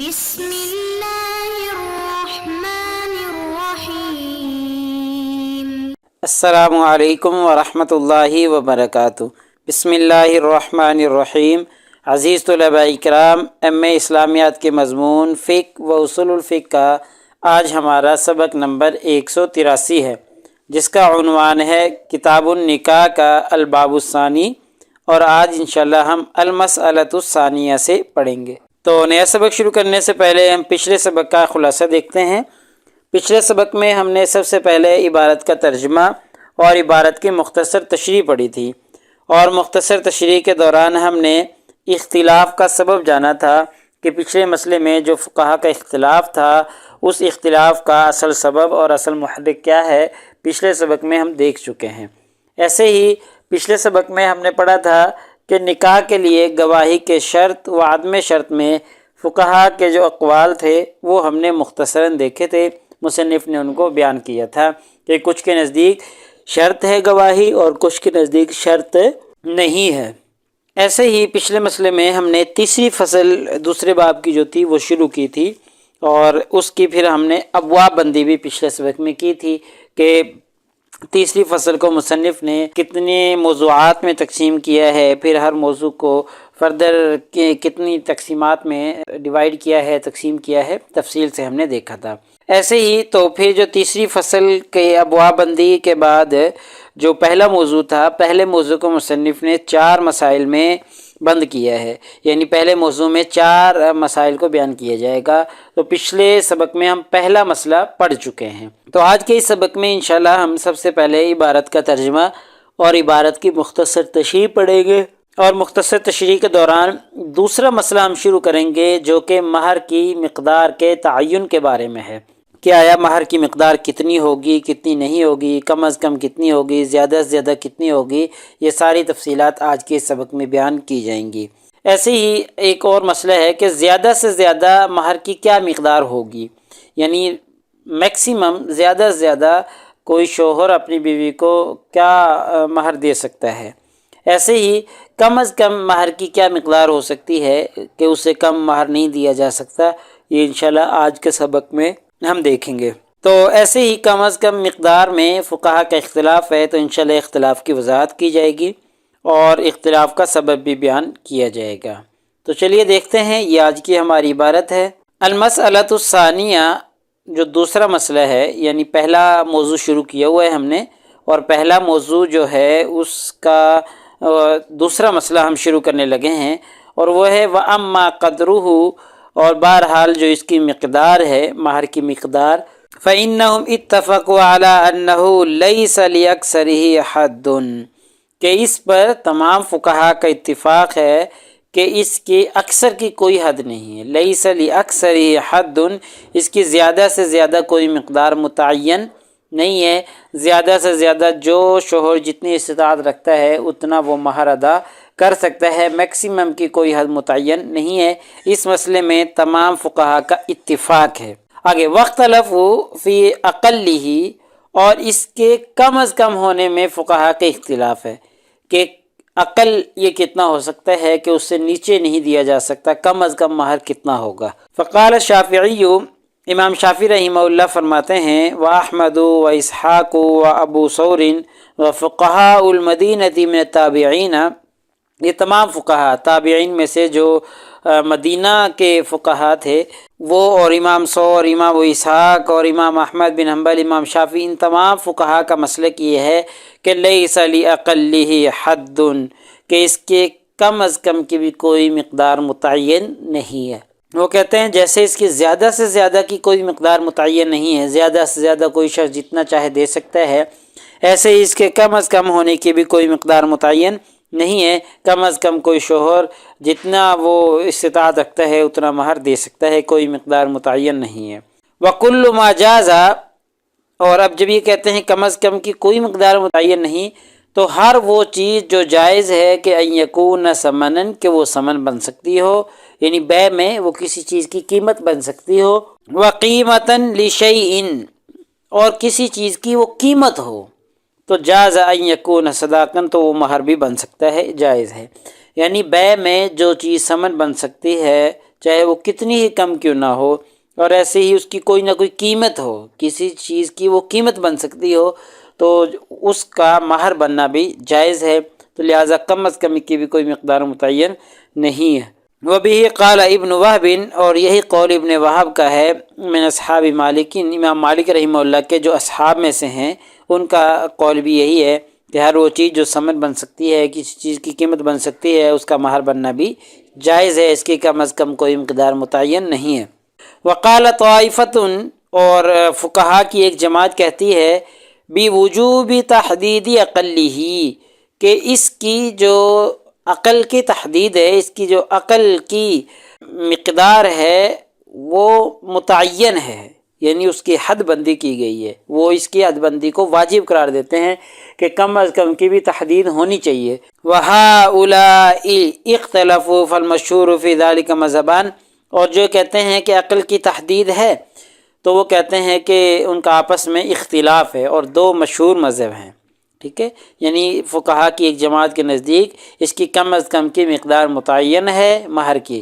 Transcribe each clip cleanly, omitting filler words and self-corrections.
بسم اللہ الرحمن الرحیم۔ السلام علیکم ورحمۃ اللہ وبرکاتہ۔ بسم اللہ الرحمن الرحیم۔ عزیز طلباء اکرام، اسلامیات کے مضمون فقہ و اصول الفقہ کا آج ہمارا سبق نمبر 183 ہے، جس کا عنوان ہے کتاب النکاح کا الباب الثانی، اور آج انشاءاللہ ہم المسألۃ الثانیہ سے پڑھیں گے۔ تو نیا سبق شروع کرنے سے پہلے ہم پچھلے سبق کا خلاصہ دیکھتے ہیں۔ پچھلے سبق میں ہم نے سب سے پہلے عبارت کا ترجمہ اور عبارت کی مختصر تشریح پڑھی تھی، اور مختصر تشریح کے دوران ہم نے اختلاف کا سبب جانا تھا کہ پچھلے مسئلے میں جو فقہا کا اختلاف تھا، اس اختلاف کا اصل سبب اور اصل محرک کیا ہے، پچھلے سبق میں ہم دیکھ چکے ہیں۔ ایسے ہی پچھلے سبق میں ہم نے پڑھا تھا کہ نکاح کے لیے گواہی کے شرط و عدم شرط میں فقہا کے جو اقوال تھے وہ ہم نے مختصراً دیکھے تھے۔ مصنف نے ان کو بیان کیا تھا کہ کچھ کے نزدیک شرط ہے گواہی اور کچھ کے نزدیک شرط نہیں ہے۔ ایسے ہی پچھلے مسئلے میں ہم نے تیسری فصل دوسرے باب کی جو تھی وہ شروع کی تھی، اور اس کی پھر ہم نے ابواب بندی بھی پچھلے سبق میں کی تھی کہ تیسری فصل کو مصنف نے کتنے موضوعات میں تقسیم کیا ہے، پھر ہر موضوع کو فردر کتنی تقسیمات میں ڈیوائیڈ کیا ہے، تقسیم کیا ہے، تفصیل سے ہم نے دیکھا تھا۔ ایسے ہی تو پھر جو تیسری فصل کے ابواب بندی کے بعد جو پہلا موضوع تھا، پہلے موضوع کو مصنف نے 4 مسائل میں بند کیا ہے، یعنی پہلے موضوع میں 4 مسائل کو بیان کیا جائے گا۔ تو پچھلے سبق میں ہم پہلا مسئلہ پڑھ چکے ہیں، تو آج کے اس سبق میں انشاءاللہ ہم سب سے پہلے عبارت کا ترجمہ اور عبارت کی مختصر تشریح پڑھیں گے، اور مختصر تشریح کے دوران دوسرا مسئلہ ہم شروع کریں گے جو کہ مہر کی مقدار کے تعین کے بارے میں ہے کہ آیا مہر کی مقدار کتنی ہوگی، کتنی نہیں ہوگی، کم از کم کتنی ہوگی، زیادہ سے زیادہ کتنی ہوگی، یہ ساری تفصیلات آج کے اس سبق میں بیان کی جائیں گی۔ ایسے ہی ایک اور مسئلہ ہے کہ زیادہ سے زیادہ مہر کی کیا مقدار ہوگی، یعنی میکسیمم زیادہ سے زیادہ کوئی شوہر اپنی بیوی کو کیا مہر دے سکتا ہے، ایسے ہی کم از کم مہر کی کیا مقدار ہو سکتی ہے کہ اسے کم مہر نہیں دیا جا سکتا، یہ انشاءاللہ آج کے سبق میں ہم دیکھیں گے۔ تو ایسے ہی کم از کم مقدار میں فقہا کا اختلاف ہے، تو انشاءاللہ اختلاف کی وضاحت کی جائے گی اور اختلاف کا سبب بھی بیان کیا جائے گا۔ تو چلیے دیکھتے ہیں، یہ آج کی ہماری عبارت ہے۔ المسألۃ الثانیہ، جو دوسرا مسئلہ ہے، یعنی پہلا موضوع شروع کیا ہوا ہے ہم نے، اور پہلا موضوع جو ہے اس کا دوسرا مسئلہ ہم شروع کرنے لگے ہیں، اور وہ ہے وَأَمَّا قَدْرُهُ، اور بہرحال جو اس کی مقدار ہے، مہر کی مقدار، فَإِنَّهُمْ اتَّفَقُوا عَلَىٰ أَنَّهُ لَيْسَ لِأَكْثَرِهِ حَدٌّ، کہ اس پر تمام فقہا کا اتفاق ہے کہ اس کی اکثر کی کوئی حد نہیں ہے۔ لَيْسَ لِأَكْثَرِهِ حَدٌّ، اس کی زیادہ سے زیادہ کوئی مقدار متعین نہیں ہے، زیادہ سے زیادہ جو شوہر جتنی استطاعت رکھتا ہے اتنا وہ مہر ادا کر سکتا ہے، میکسیمم کی کوئی حد متعین نہیں ہے۔ اس مسئلے میں تمام فقہا کا اتفاق ہے۔ آگے وَاخْتَلَفُوا فِي أَقَلِّهِ، اور اس کے کم از کم ہونے میں فقہا کا اختلاف ہے کہ اقل یہ کتنا ہو سکتا ہے کہ اس سے نیچے نہیں دیا جا سکتا، کم از کم مہر کتنا ہوگا۔ فقال الشافعی، امام شافعی رحمہ اللہ فرماتے ہیں، وَأَحْمَدُ وَإِسْحَاقُ وَأَبُو ثَوْرٍ وَفُقَهَاءُ الْمَدِينَةِ مِنَ التَّابِعِينَ، یہ تمام فقہا تابعین میں سے جو مدینہ کے فقہا تھے وہ، اور امام ثور، امام اسحاق اور امام احمد بن حنبل، امام شافعی، ان تمام فقہا کا مسلک یہ ہے کہ لیس لأقلہ حد، کہ اس کے کم از کم کی بھی کوئی مقدار متعین نہیں ہے۔ وہ کہتے ہیں جیسے اس کی زیادہ سے زیادہ کی کوئی مقدار متعین نہیں ہے، زیادہ سے زیادہ کوئی شخص جتنا چاہے دے سکتا ہے، ایسے ہی اس کے کم از کم ہونے کی بھی کوئی مقدار متعین نہیں ہے، کم از کم کوئی شوہر جتنا وہ استطاعت رکھتا ہے اتنا مہر دے سکتا ہے، کوئی مقدار متعین نہیں ہے۔ وَكُلُّ مَا جَازَ، اور اب جب یہ کہتے ہیں کم از کم کی کوئی مقدار متعین نہیں، تو ہر وہ چیز جو جائز ہے کہ ان یکون ثمناً، کہ وہ ثمن بن سکتی ہو، یعنی بیع میں وہ کسی چیز کی قیمت بن سکتی ہو، وَقِیمَةً لِشَیْءٍ، اور کسی چیز کی وہ قیمت ہو، تو جاز ان یکون صداقاً، تو وہ مہر بھی بن سکتا ہے، جائز ہے۔ یعنی بیع میں جو چیز ثمن بن سکتی ہے، چاہے وہ کتنی ہی کم کیوں نہ ہو، اور ایسے ہی اس کی کوئی نہ کوئی قیمت ہو، کسی چیز کی وہ قیمت بن سکتی ہو، تو اس کا مہر بننا بھی جائز ہے، تو لہٰذا کم از کم کی بھی کوئی مقدار متعین نہیں ہے۔ وبہ قال ابن وہب، اور یہی قول ابن وہب کا ہے، من اصحاب مالک، امام مالک رحمہ اللہ کے جو اصحاب میں سے ہیں ان کا قول بھی یہی ہے کہ ہر وہ چیز جو ثمن بن سکتی ہے، کسی چیز کی قیمت بن سکتی ہے، اس کا مہر بننا بھی جائز ہے، اس کی کم از کم کوئی مقدار متعین نہیں ہے۔ وقال طائفۃ، اور فقہا کی ایک جماعت کہتی ہے، بوجوب تحدید اقلہ، کہ اس کی جو عقل کی تحدید ہے، اس کی جو عقل کی مقدار ہے وہ متعین ہے، یعنی اس کی حد بندی کی گئی ہے، وہ اس کی حد بندی کو واجب قرار دیتے ہیں کہ کم از کم کی بھی تحدید ہونی چاہیے۔ وَهَؤُلَاءِ اخْتَلَفُوا فَالْمَشْهُورُ فِي ذَلِكَ مَذْهَبَانِ، اور جو کہتے ہیں کہ عقل کی تحدید ہے تو وہ کہتے ہیں کہ ان کا آپس میں اختلاف ہے، اور دو مشہور مذہب ہیں، ٹھیک ہے، یعنی فقہا کی ایک جماعت کے نزدیک اس کی کم از کم کی مقدار متعین ہے مہر کی،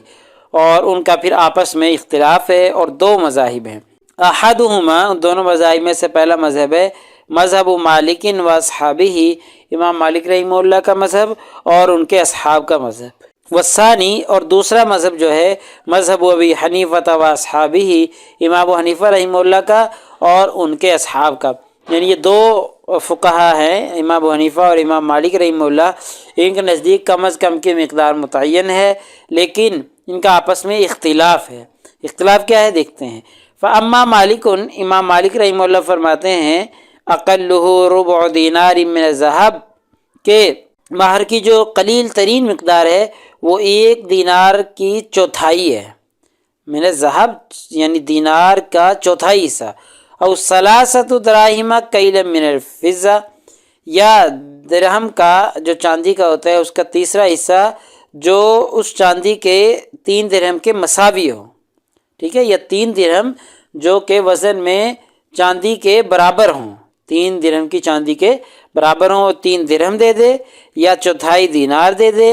اور ان کا پھر آپس میں اختلاف ہے، اور دو مذاہب ہیں۔ احدہما، ان دونوں مذاہب میں سے پہلا مذہب ہے مذہب مالک و اصحابہ، امام مالک رحمہ اللہ کا مذہب اور ان کے اصحاب کا مذہب۔ والثانی، اور دوسرا مذہب جو ہے مذہب ابی حنیفہ و اصحابہ، امام ابو حنیفہ رحمہ اللہ کا اور ان کے اصحاب کا، یعنی یہ دو فقہا ہیں، امام ابو حنیفہ اور امام مالک رحمہ اللہ، ان کے نزدیک کم از کم کی مقدار متعین ہے، لیکن ان کا آپس میں اختلاف ہے۔ اختلاف کیا ہے دیکھتے ہیں۔ فاما مالک، امام مالک رحمہ اللہ فرماتے ہیں، اقلہ ربع دینار من الذهب، کہ مہر کی جو قلیل ترین مقدار ہے وہ 1 دینار کی چوتھائی ہے، من الذهب یعنی دینار کا چوتھائی حصہ، او 3 دراہم کیلا من الفضہ، یا درہم کا جو چاندی کا ہوتا ہے اس کا تیسرا حصہ جو اس چاندی کے 3 درہم کے مساوی ہو، ٹھیک ہے، یا 3 درہم جو کہ وزن میں چاندی کے برابر ہوں، 3 درہم کی چاندی کے برابر ہوں، 3 درہم دے دے، یا چوتھائی دینار دے دے،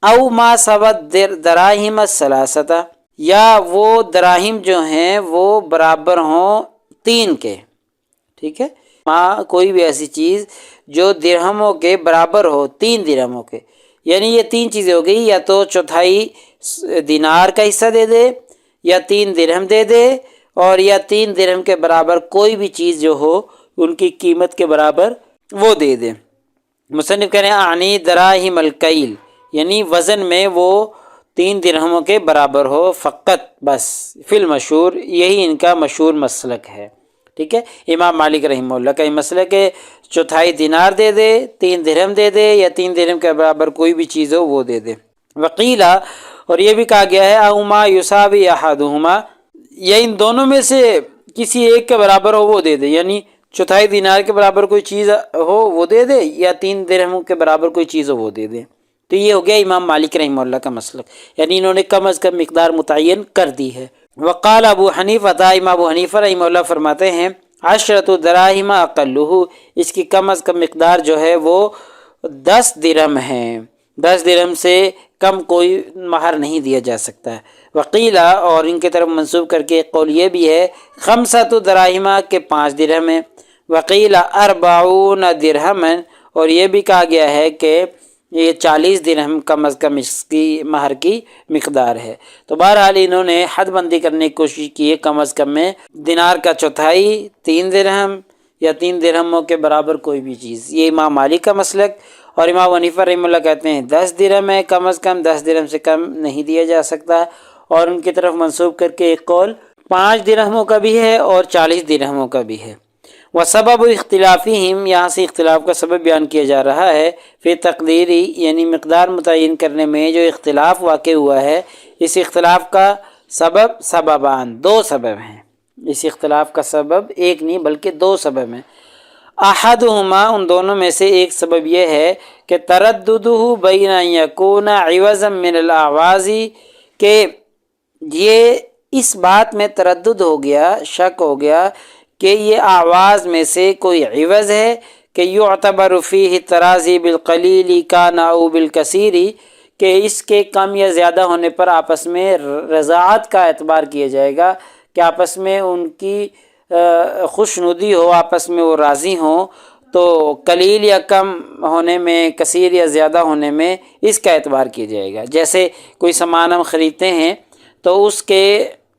او ما سوت دراہم الثلاثہ، یا وہ دراہم جو ہیں وہ برابر ہوں 3 کے، ٹھیک ہے، کوئی بھی ایسی چیز جو درہموں کے برابر ہو، 3 درہموں کے، یعنی یہ 3 چیزیں ہو گئی، یا تو چوتھائی دینار کا حصہ دے دے، یا 3 درہم دے دے، اور یا 3 درہم کے برابر کوئی بھی چیز جو ہو ان کی قیمت کے برابر وہ دے دے۔ مصنف کہہ رہے ہیں اعنی دراہم الکیل، یعنی وزن میں وہ 3 درہموں کے برابر ہو فقط، بس، فی المشہور، یہی ان کا مشہور مسلک ہے، ٹھیک ہے۔ امام مالک رحمہ اللہ کا یہ مسلک ہے، چوتھائی دینار دے دے، 3 درہم دے دے، یا 3 درہم کے برابر کوئی بھی چیز ہو وہ دے دے۔ وقیلا، اور یہ بھی کہا گیا ہے، او ما یساوی احدہما، یا ان دونوں میں سے کسی ایک کے برابر ہو وہ دے دے، یعنی چوتھائی دینار کے برابر کوئی چیز ہو وہ دے دے، یا 3 درہموں کے برابر کوئی چیز ہو وہ دے دے۔ تو یہ ہو گیا امام مالک رحمہ اللہ کا مسلک، یعنی انہوں نے کم از کم مقدار متعین کر دی ہے۔ وقال ابو حنیفہ، امام ابو حنیفہ رحمہ اللہ فرماتے ہیں، 10 دراہم اقلہ، اس کی کم از کم مقدار جو ہے وہ 10 درہم ہے، 10 درہم سے کم کوئی مہر نہیں دیا جا سکتا ہے۔ وقیلا، اور ان کی طرف منسوب کر کے ایک قول یہ بھی ہے، 5 دراہم کے 5 درہم ہے۔ وقیلا 40 درہم، اور یہ بھی کہا گیا ہے کہ یہ 40 درہم کم از کم اس کی مہر کی مقدار ہے۔ تو بہرحال انہوں نے حد بندی کرنے کی کوشش کی ہے، کم از کم میں دینار کا چوتھائی، 3 درہم، یا 3 درہموں کے برابر کوئی بھی چیز، یہ امام مالک کا مسلک۔ اور امام حنیفہ رحمہ اللہ کہتے ہیں 10 درہم ہے کم از کم، 10 درہم سے کم نہیں دیا جا سکتا، اور ان کی طرف منسوب کر کے ایک قول 5 درہموں کا بھی ہے اور 40 درہموں کا بھی ہے۔ وسبب اختلافہم، یہاں سے اختلاف کا سبب بیان کیا جا رہا ہے، فی تقدیری، یعنی مقدار متعین کرنے میں جو اختلاف واقع ہوا ہے، اس اختلاف کا سببان، 2 سبب ہیں، اس اختلاف کا سبب ایک نہیں بلکہ 2 سبب ہیں۔ احدہما، ان دونوں میں سے ایک سبب یہ ہے کہ ترددہ بین ان یکون عوضا من الاعواض، کہ یہ اس بات میں تردد ہو گیا، شک ہو گیا کہ یہ آواز میں سے کوئی عوض ہے، کہ یعتبر فیہ ترازی بالقلیل کان او بالکثیر، کہ اس کے کم یا زیادہ ہونے پر آپس میں رضاعت کا اعتبار کیا جائے گا کہ آپس میں ان کی خوشنودی ہو، آپس میں وہ راضی ہوں، تو قلیل یا کم ہونے میں، کثیر یا زیادہ ہونے میں اس کا اعتبار کیا جائے گا۔ جیسے کوئی سامان ہم خریدتے ہیں تو اس کے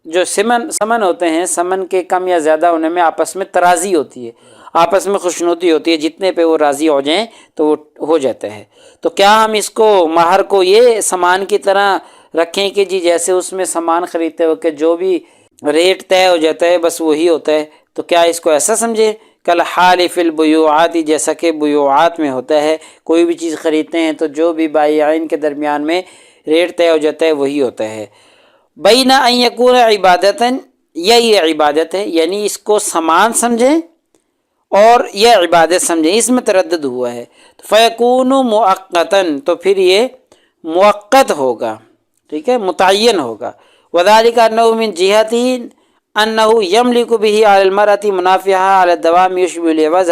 جو سمن ہوتے ہیں، سمن کے کم یا زیادہ ہونے میں آپس میں ترازی ہوتی ہے، آپس میں خوشنودی ہوتی ہے، جتنے پہ وہ راضی ہو جائیں تو وہ ہو جاتا ہے۔ تو کیا ہم اس کو مہر کو یہ سامان کی طرح رکھیں کہ جی جیسے اس میں سامان خریدتے ہو کہ جو بھی ریٹ طے ہو جاتا ہے بس وہی ہوتا ہے، تو کیا اس کو ایسا سمجھے؟ کل حال فی البیوعات، جیسا کہ بیوعات میں ہوتا ہے، کوئی بھی چیز خریدتے ہیں تو جو بھی بائعین کے درمیان میں ریٹ طے ہو جاتا ہے وہی ہوتا ہے۔ بین ان یکون عبادتاً، یہ عبادت ہے، یعنی اس کو سامان سمجھیں اور یہ عبادت سمجھیں، اس میں تردد ہوا ہے۔ فیکون مؤقتاً، تو پھر یہ موقت ہوگا، ٹھیک ہے، متعین ہوگا۔ وذالک انہ من جہت انہ یملک بہ علی المرأۃ منافعها علی الدوام یشبہ العوض۔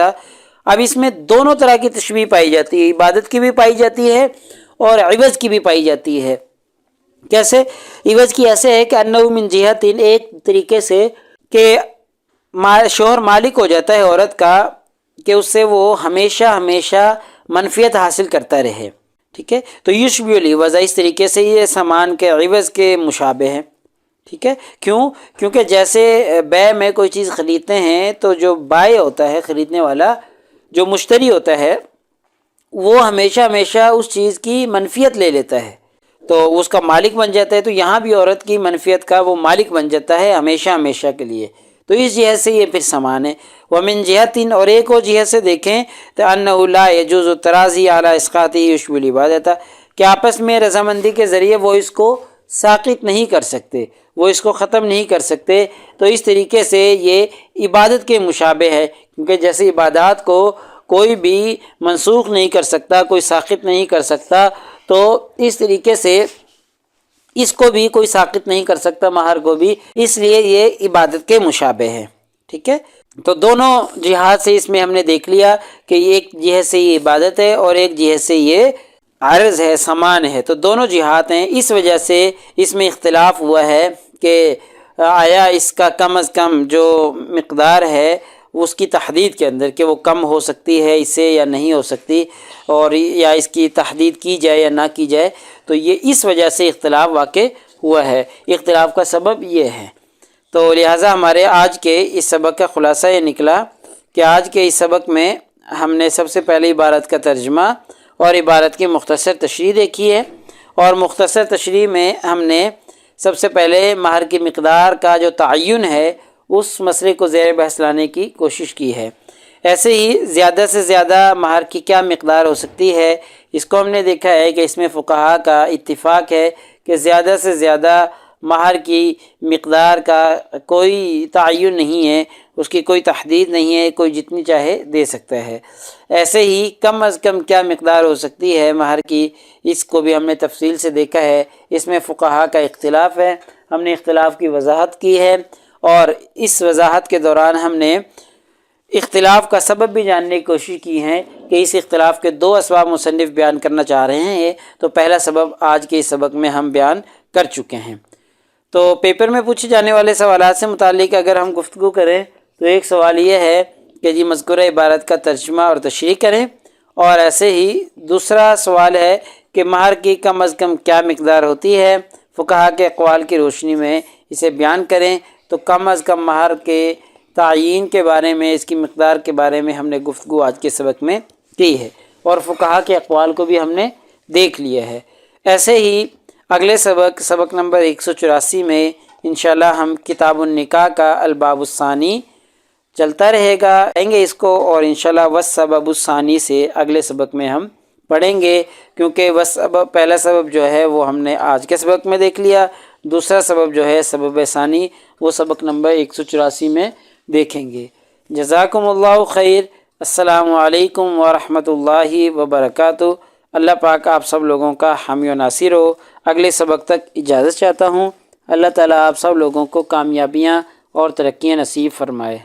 اب اس میں دونوں طرح کی تشبیہ پائی جاتی ہے، عبادت کی بھی پائی جاتی ہے اور عوض کی بھی پائی جاتی ہے۔ کیسے؟ عوض کی ایسے ہے کہ انہ من جہت، ایک طریقے سے کہ شوہر مالک ہو جاتا ہے عورت کا کہ اس سے وہ ہمیشہ ہمیشہ منفیت حاصل کرتا رہے، ٹھیک ہے، تو یشبہ العوض، اس طریقے سے یہ سامان کے عوض کے مشابہ ہے، ٹھیک ہے۔ کیونکہ جیسے بیع میں کوئی چیز خریدتے ہیں تو جو بائع ہوتا ہے، خریدنے والا، جو مشتری ہوتا ہے، وہ ہمیشہ ہمیشہ اس چیز کی منفیت لے لیتا ہے تو اس کا مالک بن جاتا ہے، تو یہاں بھی عورت کی منفیت کا وہ مالک بن جاتا ہے ہمیشہ ہمیشہ کے لیے، تو اس جہت سے یہ پھر سامان ہے۔ ومن جہت، اور ایک اور جہت سے دیکھیں تو انہ لا یجوز التراضی علی اسقاطہ یشبہ العبادۃ، کہ آپس میں رضامندی کے ذریعے وہ اس کو ساقط نہیں کر سکتے، وہ اس کو ختم نہیں کر سکتے، تو اس طریقے سے یہ عبادت کے مشابہ ہے، کیونکہ جیسے عبادات کو کوئی بھی منسوخ نہیں کر سکتا، کوئی ساقط نہیں کر سکتا، تو اس طریقے سے اس کو بھی کوئی ساقط نہیں کر سکتا، مہر کو بھی، اس لیے یہ عبادت کے مشابہ ہے، ٹھیک ہے۔ تو دونوں جہات سے اس میں ہم نے دیکھ لیا کہ ایک جہت سے یہ عبادت ہے اور ایک جہت سے یہ عرض ہے، سامان ہے، تو دونوں جہات ہیں۔ اس وجہ سے اس میں اختلاف ہوا ہے کہ آیا اس کا کم از کم جو مقدار ہے اس کی تحدید کے اندر کہ وہ کم ہو سکتی ہے اس سے یا نہیں ہو سکتی، اور یا اس کی تحدید کی جائے یا نہ کی جائے، تو یہ اس وجہ سے اختلاف واقع ہوا ہے۔ اختلاف کا سبب یہ ہے، تو لہٰذا ہمارے آج کے اس سبق کا خلاصہ یہ نکلا کہ آج کے اس سبق میں ہم نے سب سے پہلے عبارت کا ترجمہ اور عبارت کی مختصر تشریح دیکھی ہے، اور مختصر تشریح میں ہم نے سب سے پہلے مہر کی مقدار کا جو تعین ہے اس مسئلے کو زیر بحث لانے کی کوشش کی ہے۔ ایسے ہی زیادہ سے زیادہ مہر کی کیا مقدار ہو سکتی ہے، اس کو ہم نے دیکھا ہے کہ اس میں فقہاء کا اتفاق ہے کہ زیادہ سے زیادہ مہر کی مقدار کا کوئی تعین نہیں ہے، اس کی کوئی تحدید نہیں ہے، کوئی جتنی چاہے دے سکتا ہے۔ ایسے ہی کم از کم کیا مقدار ہو سکتی ہے مہر کی، اس کو بھی ہم نے تفصیل سے دیکھا ہے، اس میں فقہاء کا اختلاف ہے، ہم نے اختلاف کی وضاحت کی ہے، اور اس وضاحت کے دوران ہم نے اختلاف کا سبب بھی جاننے کی کوشش کی ہے کہ اس اختلاف کے دو اسباب مصنف بیان کرنا چاہ رہے ہیں، تو پہلا سبب آج کے اس سبق میں ہم بیان کر چکے ہیں۔ تو پیپر میں پوچھے جانے والے سوالات سے متعلق اگر ہم گفتگو کریں تو ایک سوال یہ ہے کہ جی مذکورہ عبارت کا ترجمہ اور تشریح کریں، اور ایسے ہی دوسرا سوال ہے کہ مہر کی کم از کم کیا مقدار ہوتی ہے، فقہاء کے اقوال کی روشنی میں اسے بیان کریں۔ تو کم از کم مہر کے تعین کے بارے میں، اس کی مقدار کے بارے میں ہم نے گفتگو آج کے سبق میں کی ہے، اور فقہاء کے اقوال کو بھی ہم نے دیکھ لیا ہے۔ ایسے ہی اگلے سبق نمبر 184 میں انشاءاللہ ہم کتاب النکاح کا الباب الثانی چلتا رہے گا، پڑھیں گے اس کو، اور انشاءاللہ والسبب الثانی سے اگلے سبق میں ہم پڑھیں گے، کیونکہ پہلا سبب جو ہے وہ ہم نے آج کے سبق میں دیکھ لیا، دوسرا سبب جو ہے سبب ثانی وہ سبق نمبر 184 میں دیکھیں گے۔ جزاکم اللہ خیر، السلام علیکم ورحمۃ اللہ وبرکاتہ۔ اللہ پاک آپ سب لوگوں کا حامی و ناصر ہو۔ اگلے سبق تک اجازت چاہتا ہوں۔ اللہ تعالیٰ آپ سب لوگوں کو کامیابیاں اور ترقیاں نصیب فرمائے۔